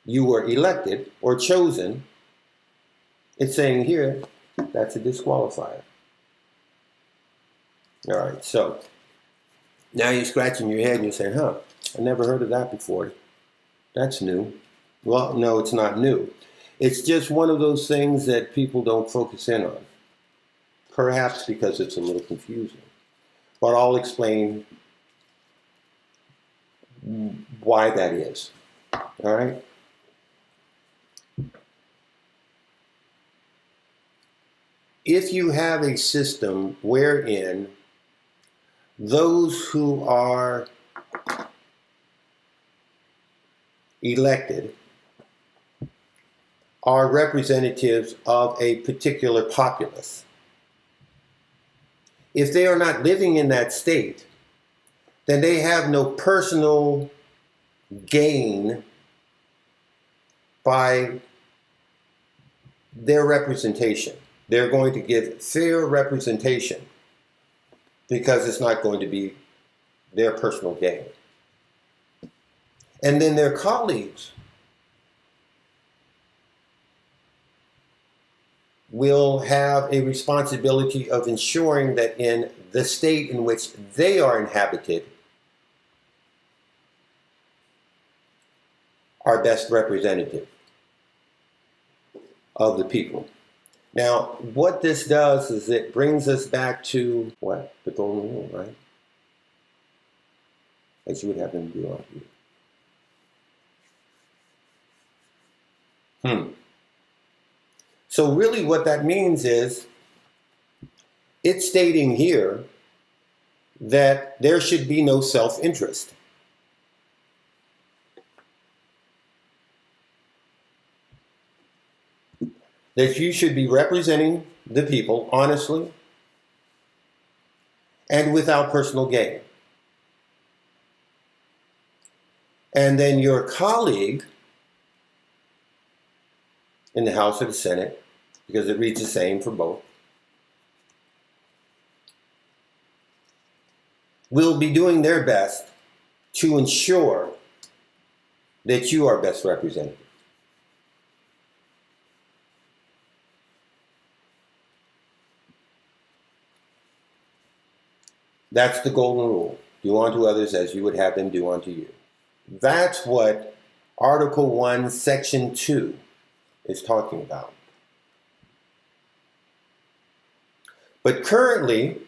you were elected or chosen, it's saying here that's a disqualifier. All right, so now you're scratching your head and you're saying, I never heard of that before. That's new. Well, no, it's not new. It's just one of those things that people don't focus in on. Perhaps because it's a little confusing. But I'll explain why that is. All right? If you have a system wherein those who are elected are representatives of a particular populace, if they are not living in that state, then they have no personal gain by their representation. They're going to give fair representation because it's not going to be their personal gain. And then their colleagues will have a responsibility of ensuring that in the state in which they are inhabited are best representative of the people. Now, what this does is it brings us back to what? The golden rule, right? As you would have them do on you. So really what that means is it's stating here that there should be no self-interest. That you should be representing the people honestly and without personal gain. And then your colleague in the House or the Senate, because it reads the same for both, will be doing their best to ensure that you are best represented. That's the golden rule. Do unto others as you would have them do unto you. That's what Article 1, Section 2 is talking about. But currently,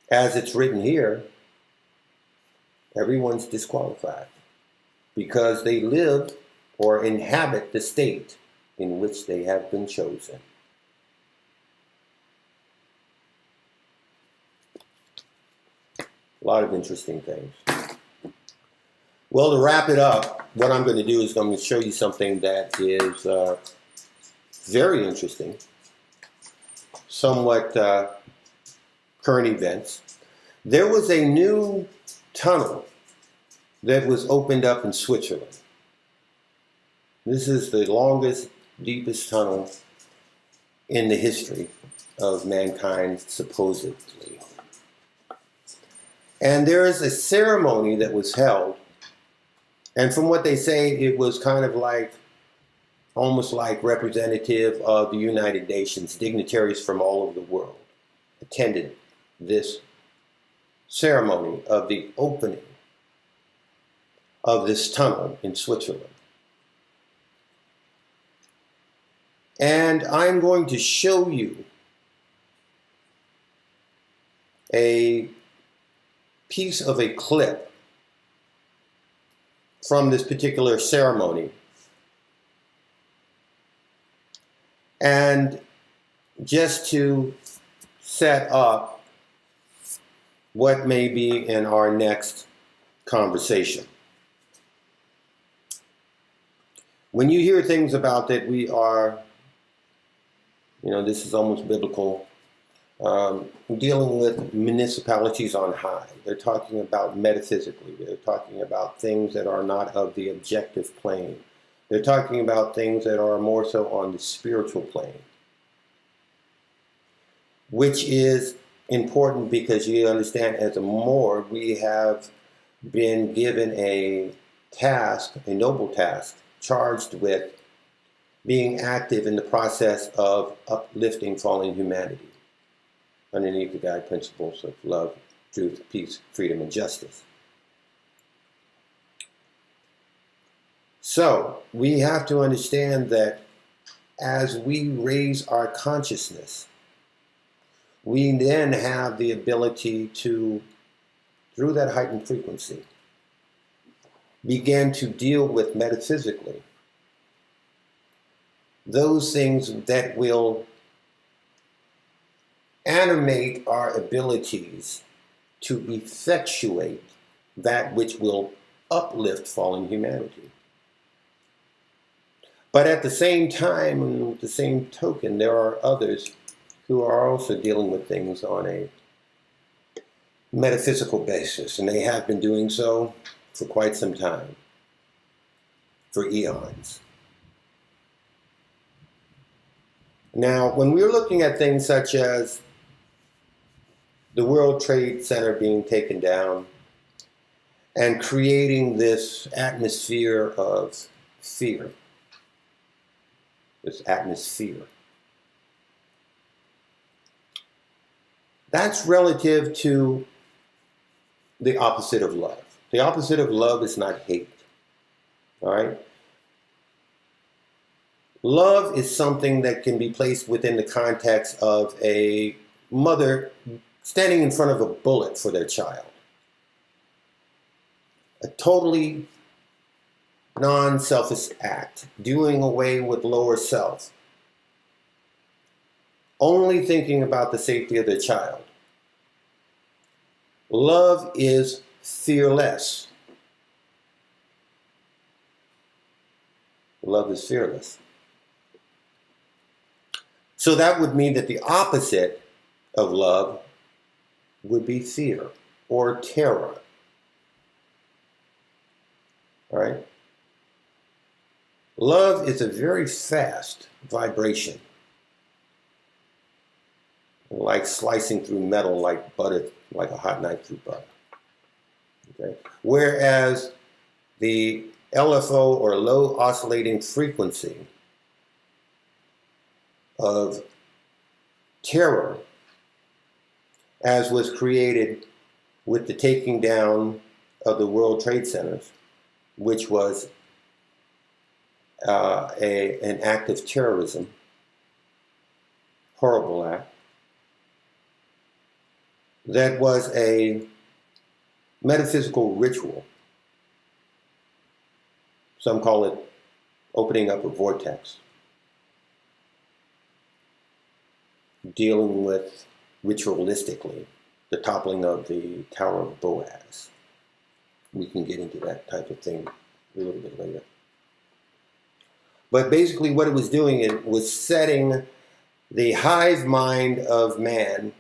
as it's written here, everyone's disqualified because they live or inhabit the state in which they have been chosen. A lot of interesting things. Well, to wrap it up, what I'm going to do is I'm going to show you something that is very interesting, somewhat current events. There was a new tunnel that was opened up in Switzerland. This is the longest, deepest tunnel in the history of mankind, supposedly. And there is a ceremony that was held, and from what they say, it was kind of like, almost like representative of the United Nations. Dignitaries from all over the world attended this ceremony of the opening of this tunnel in Switzerland. And I'm going to show you a piece of a clip from this particular ceremony. And just to set up what may be in our next conversation. When you hear things about that we are, this is almost biblical, dealing with municipalities on high. They're talking about metaphysically. They're talking about things that are not of the objective plane. They're talking about things that are more so on the spiritual plane, which is important because you understand as a Moor, we have been given a task, a noble task, charged with being active in the process of uplifting fallen humanity underneath the guide principles of love, truth, peace, freedom, and justice. So we have to understand that as we raise our consciousness, we then have the ability to, through that heightened frequency, begin to deal with metaphysically those things that will animate our abilities to effectuate that which will uplift fallen humanity. But at the same time, and with the same token, there are others who are also dealing with things on a metaphysical basis, and they have been doing so for quite some time, for eons. Now, when we're looking at things such as the World Trade Center being taken down and creating this atmosphere of fear, this atmosphere, that's relative to the opposite of love. The opposite of love is not hate, all right? Love is something that can be placed within the context of a mother standing in front of a bullet for their child. A totally non-selfish act, doing away with lower self, only thinking about the safety of their child. Love is fearless. Love is fearless. So that would mean that the opposite of love would be fear or terror. All right? Love is a very fast vibration, like slicing through metal like butter, like a hot knife through butter. Okay? Whereas the LFO, or low oscillating frequency of terror, as was created with the taking down of the World Trade Centers, which was an act of terrorism, horrible act, that was a metaphysical ritual. Some call it opening up a vortex, dealing with ritualistically the toppling of the Tower of Boaz. We can get into that type of thing a little bit later. But basically what it was doing, it was setting the hive mind of man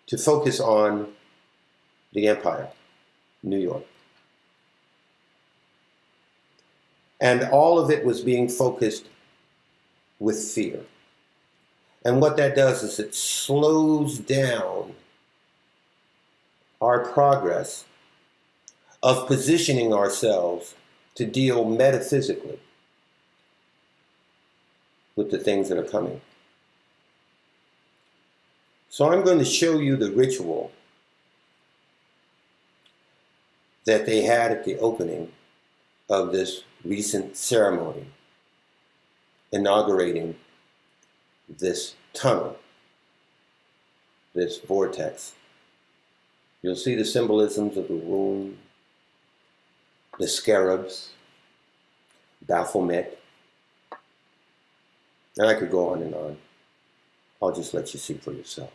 to focus on the empire, New York. And all of it was being focused with fear. And what that does is it slows down our progress of positioning ourselves to deal metaphysically with the things that are coming. So I'm going to show you the ritual that they had at the opening of this recent ceremony, inaugurating this tunnel, this vortex. You'll see the symbolisms of the womb, the scarabs, Baphomet, and I could go on and on. I'll just let you see for yourself.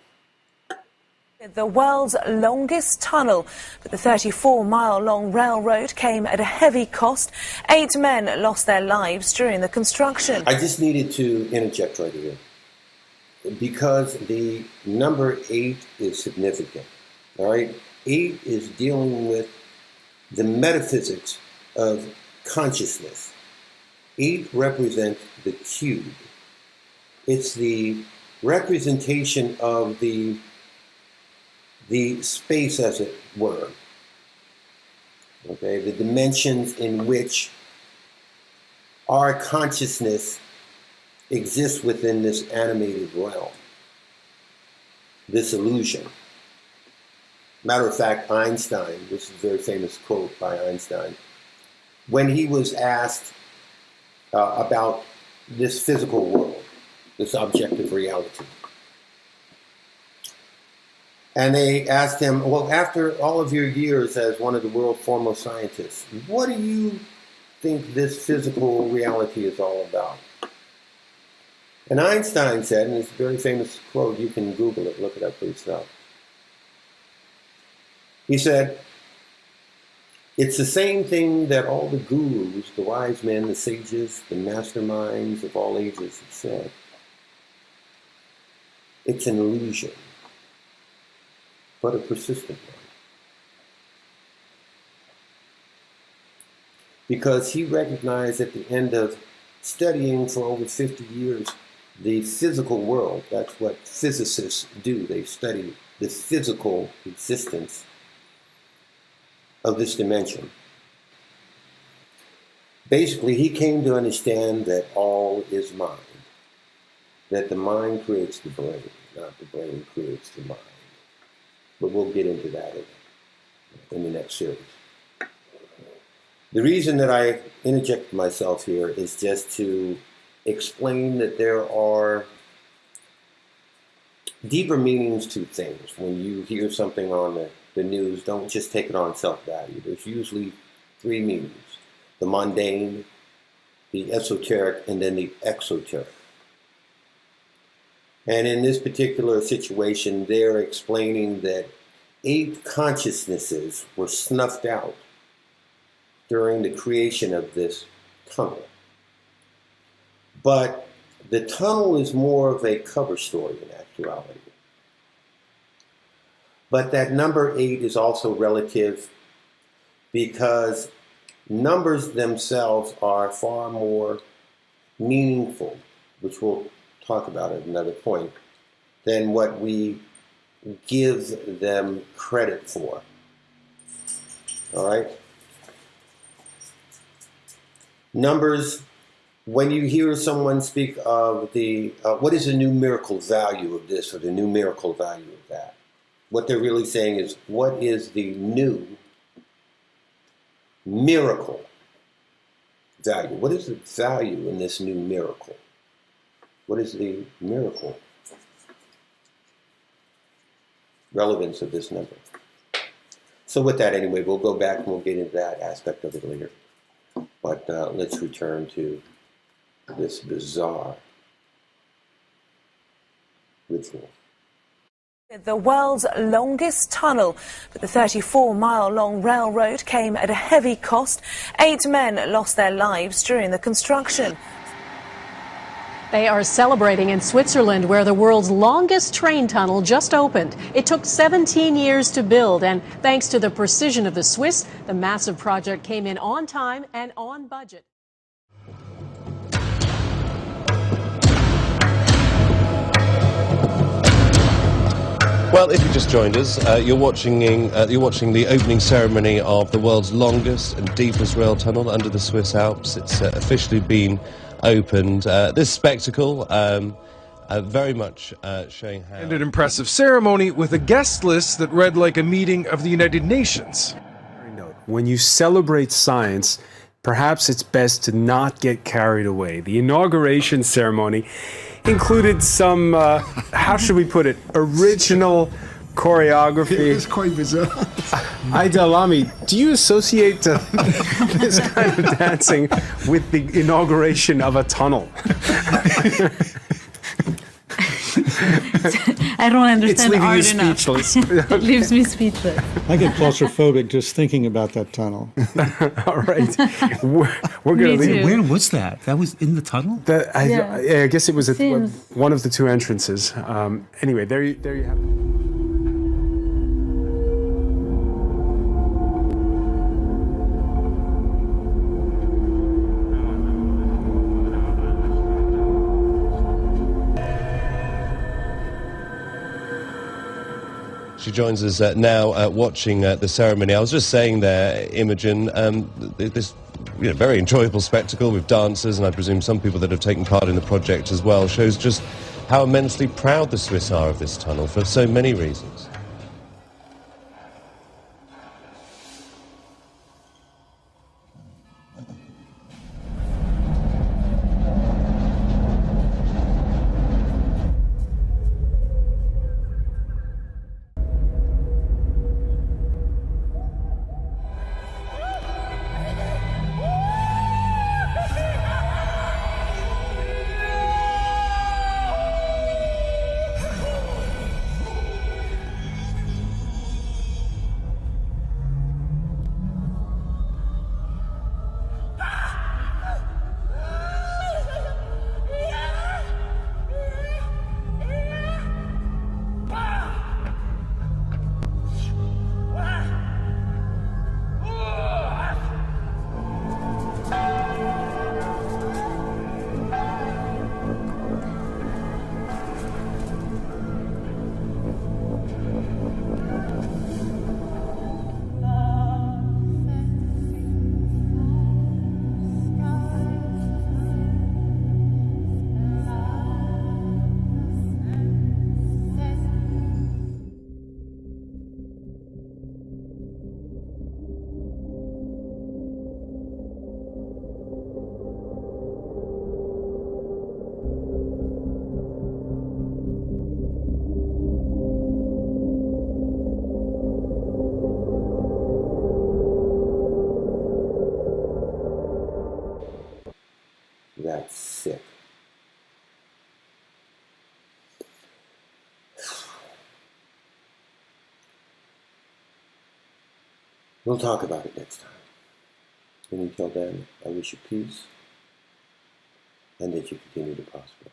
The world's longest tunnel, but the 34-mile-long railroad came at a heavy cost. 8 men lost their lives during the construction. I just needed to interject right here, because the number 8 is significant. All right? 8 is dealing with the metaphysics of consciousness. 8 represents the cube. It's the representation of the space, as it were. Okay, the dimensions in which our consciousness exists within this animated realm, this illusion. Matter of fact, Einstein, this is a very famous quote by Einstein, when he was asked about this physical world, this objective reality. And they asked him, well, after all of your years as one of the world's foremost scientists, what do you think this physical reality is all about? And Einstein said, and it's a very famous quote, you can Google it, look it up for yourself. He said, it's the same thing that all the gurus, the wise men, the sages, the masterminds of all ages have said. It's an illusion, but a persistent one. Because he recognized at the end of studying for over 50 years the physical world, that's what physicists do, they study the physical existence of this dimension. Basically, he came to understand that all is mind, that the mind creates the brain, not the brain creates the mind. But we'll get into that in the next series. The reason that I interject myself here is just to explain that there are deeper meanings to things. When you hear something on the news, don't just take it on self-value. There's usually 3 meanings: the mundane, the esoteric, and then the exoteric. And in this particular situation, they're explaining that 8 consciousnesses were snuffed out during the creation of this tunnel. But the tunnel is more of a cover story in actuality. But that number 8 is also relative because numbers themselves are far more meaningful, which we'll talk about at another point, than what we give them credit for. All right? Numbers, when you hear someone speak of the, what is the numerical value of this or the numerical value of that? What they're really saying is, what is the new miracle value? What is the value in this new miracle? What is the miracle relevance of this number? So with that, anyway, we'll go back and we'll get into that aspect of it later. But let's return to this bizarre ritual. The world's longest tunnel, but the 34-mile-long railroad came at a heavy cost. 8 men lost their lives during the construction. They are celebrating in Switzerland, where the world's longest train tunnel just opened. It took 17 years to build, and thanks to the precision of the Swiss, the massive project came in on time and on budget. Well, if you just joined us, you're watching the opening ceremony of the world's longest and deepest rail tunnel under the Swiss Alps. It's officially been opened. This spectacle very much showing how... And an impressive ceremony with a guest list that read like a meeting of the United Nations. When you celebrate science, perhaps it's best to not get carried away. The inauguration ceremony included some, how should we put it, original choreography. It was quite bizarre. Aidalami, do you associate this kind of dancing with the inauguration of a tunnel? I don't understand It's leaving art you enough. speechless. It leaves me speechless. I get claustrophobic just thinking about that tunnel. All right. We're going to Me leave. too. Where was that? That was in the tunnel? I guess it was at Seems- one of the two entrances. Anyway, there you have it. She joins us now watching the ceremony. I was just saying there, Imogen, this very enjoyable spectacle with dancers, and I presume some people that have taken part in the project as well, shows just how immensely proud the Swiss are of this tunnel for so many reasons. That's sick. We'll talk about it next time. And until then, I wish you peace and that you continue to prosper.